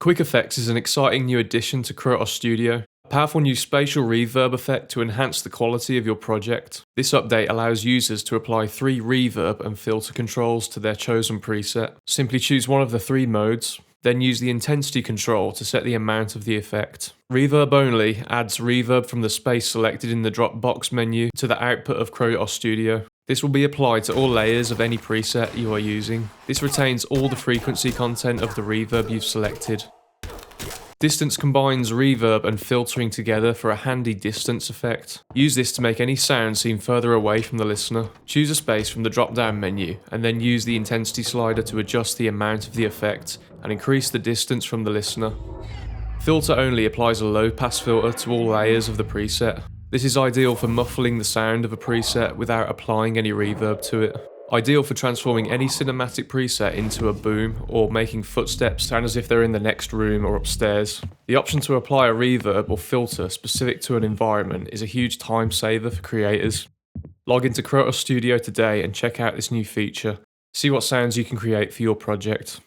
Quick Effects is an exciting new addition to Krotos Studio, a powerful new spatial reverb effect to enhance the quality of your project. This update allows users to apply 3 reverb and filter controls to their chosen preset. Simply choose one of the 3 modes, then use the intensity control to set the amount of the effect. Reverb only adds reverb from the space selected in the Dropbox menu to the output of Krotos Studio. This will be applied to all layers of any preset you are using. This retains all the frequency content of the reverb you've selected. Distance combines reverb and filtering together for a handy distance effect. Use this to make any sound seem further away from the listener. Choose a space from the drop-down menu, and then use the intensity slider to adjust the amount of the effect and increase the distance from the listener. Filter only applies a low-pass filter to all layers of the preset. This is ideal for muffling the sound of a preset without applying any reverb to it. Ideal for transforming any cinematic preset into a boom or making footsteps sound as if they're in the next room or upstairs. The option to apply a reverb or filter specific to an environment is a huge time saver for creators. Log into Krotos Studio today and check out this new feature. See what sounds you can create for your project.